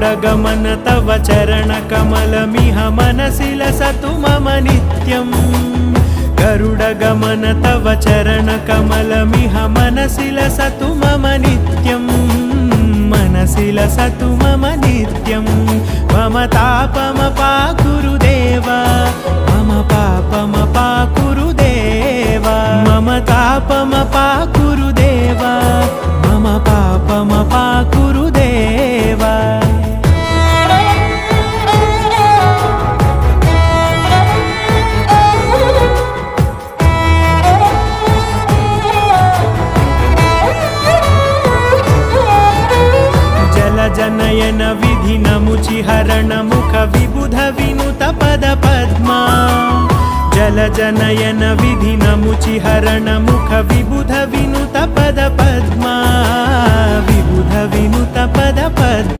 गरुडगमन तव चरणकमलमिह मनसि लसतु मम नित्यम् गरुडगमन तव चरणकमलमिह मनसि लसतु मम नित्यम् मनसि लसतु मम नित्यम् मम तापमपाकुरुदेव मम पापमपाकुरुदेव मम तापमपाकुरुदेव मम पापमपाकुरुदेव जनयन विधिनमुचिहरण मुख विबुध विनुत पद पद्मा जलजनयन विधिनमुचिहरण मुख विबुध विनुत पद पद्मा विबुध विनुत पद पद्मा